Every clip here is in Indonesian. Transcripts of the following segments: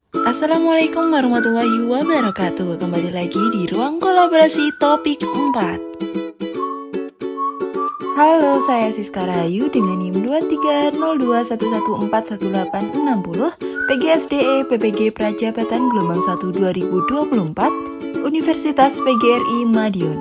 Assalamualaikum warahmatullahi wabarakatuh. Kembali lagi di ruang kolaborasi topik 4. Halo, saya Siska Rayu dengan NIM 230211411860, PGSDE PPG Prajabatan Gelombang 1 2024, Universitas PGRI Madiun.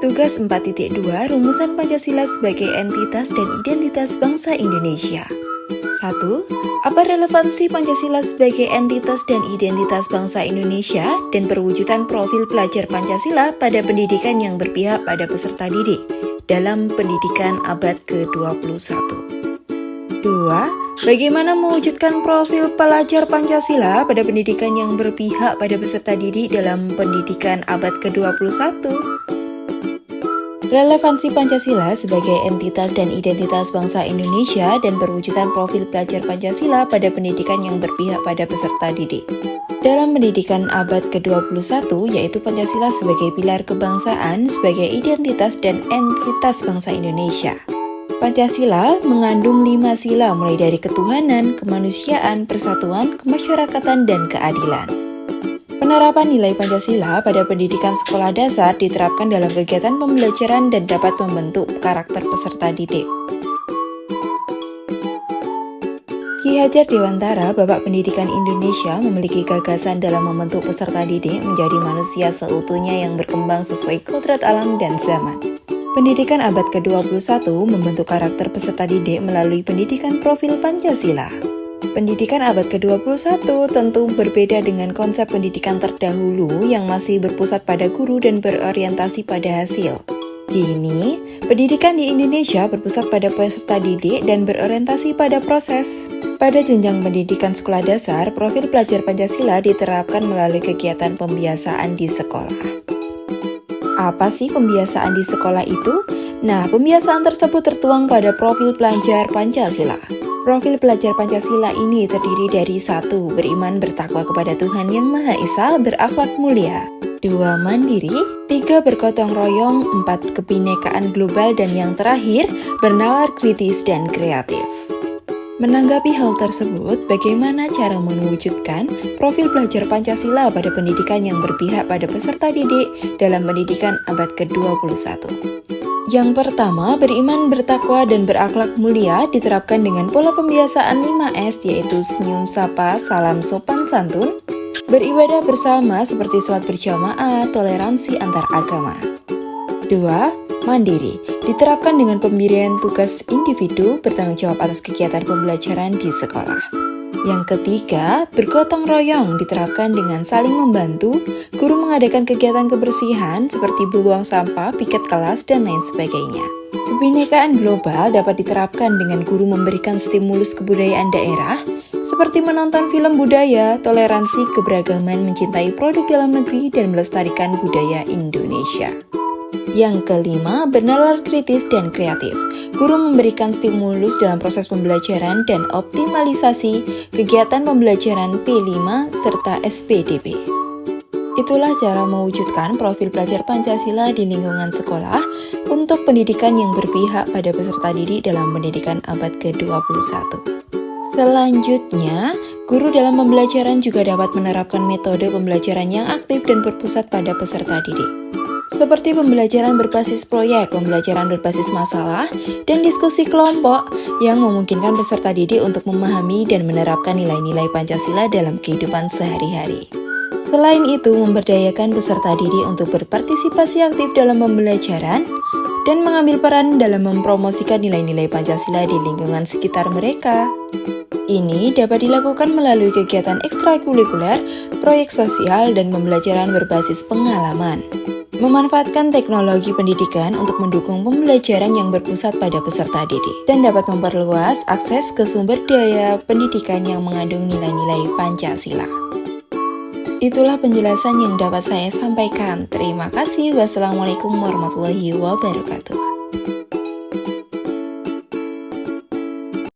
Tugas 4.2, Rumusan Pancasila sebagai entitas dan identitas bangsa Indonesia. 1. Apa relevansi Pancasila sebagai entitas dan identitas bangsa Indonesia dan perwujudan profil pelajar Pancasila pada pendidikan yang berpihak pada peserta didik dalam pendidikan abad ke-21. 2. Bagaimana mewujudkan profil pelajar Pancasila pada pendidikan yang berpihak pada peserta didik dalam pendidikan abad ke-21? Relevansi Pancasila sebagai entitas dan identitas bangsa Indonesia dan perwujudan profil pelajar Pancasila pada pendidikan yang berpihak pada peserta didik. Dalam pendidikan abad ke-21, yaitu Pancasila sebagai pilar kebangsaan, sebagai identitas dan entitas bangsa Indonesia. Pancasila mengandung 5 sila mulai dari ketuhanan, kemanusiaan, persatuan, kemasyarakatan, dan keadilan. Penerapan nilai Pancasila pada pendidikan sekolah dasar diterapkan dalam kegiatan pembelajaran dan dapat membentuk karakter peserta didik. Ki Hajar Dewantara, Bapak Pendidikan Indonesia, memiliki gagasan dalam membentuk peserta didik menjadi manusia seutuhnya yang berkembang sesuai kodrat alam dan zaman. Pendidikan abad ke-21 membentuk karakter peserta didik melalui pendidikan profil Pancasila. Pendidikan abad ke-21 tentu berbeda dengan konsep pendidikan terdahulu yang masih berpusat pada guru dan berorientasi pada hasil. Kini, pendidikan di Indonesia berpusat pada peserta didik dan berorientasi pada proses. Pada jenjang pendidikan sekolah dasar, profil pelajar Pancasila diterapkan melalui kegiatan pembiasaan di sekolah. Apa sih pembiasaan di sekolah itu? Nah, pembiasaan tersebut tertuang pada profil pelajar Pancasila. Profil pelajar Pancasila ini terdiri dari 1. Beriman bertakwa kepada Tuhan Yang Maha Esa, berakhlak mulia. 2. Mandiri. 3. Bergotong royong. 4. Kebinekaan global. Dan yang terakhir, bernalar kritis dan kreatif. Menanggapi hal tersebut, bagaimana cara mewujudkan profil pelajar Pancasila pada pendidikan yang berpihak pada peserta didik dalam pendidikan abad ke-21? Yang pertama, beriman, bertakwa, dan berakhlak mulia diterapkan dengan pola pembiasaan 5S, yaitu senyum sapa, salam sopan santun, beribadah bersama seperti sholat berjamaah, toleransi antar agama. 2. Mandiri, diterapkan dengan pemberian tugas individu bertanggung jawab atas kegiatan pembelajaran di sekolah. Yang ketiga, bergotong royong diterapkan dengan saling membantu, guru mengadakan kegiatan kebersihan seperti buang sampah, piket kelas, dan lain sebagainya. Kebinekaan global dapat diterapkan dengan guru memberikan stimulus kebudayaan daerah, seperti menonton film budaya, toleransi, keberagaman, mencintai produk dalam negeri, dan melestarikan budaya Indonesia. Yang kelima, bernalar kritis dan kreatif. Guru memberikan stimulus dalam proses pembelajaran dan optimalisasi kegiatan pembelajaran P5 serta SPDP. Itulah cara mewujudkan profil pelajar Pancasila di lingkungan sekolah untuk pendidikan yang berpihak pada peserta didik dalam pendidikan abad ke-21. Selanjutnya, guru dalam pembelajaran juga dapat menerapkan metode pembelajaran yang aktif dan berpusat pada peserta didik. Seperti pembelajaran berbasis proyek, pembelajaran berbasis masalah, dan diskusi kelompok yang memungkinkan peserta didik untuk memahami dan menerapkan nilai-nilai Pancasila dalam kehidupan sehari-hari. Selain itu, memberdayakan peserta didik untuk berpartisipasi aktif dalam pembelajaran dan mengambil peran dalam mempromosikan nilai-nilai Pancasila di lingkungan sekitar mereka. Ini dapat dilakukan melalui kegiatan ekstrakurikuler, proyek sosial, dan pembelajaran berbasis pengalaman. Memanfaatkan teknologi pendidikan untuk mendukung pembelajaran yang berpusat pada peserta didik dan dapat memperluas akses ke sumber daya pendidikan yang mengandung nilai-nilai Pancasila. Itulah penjelasan yang dapat saya sampaikan. Terima kasih. Wassalamualaikum warahmatullahi wabarakatuh.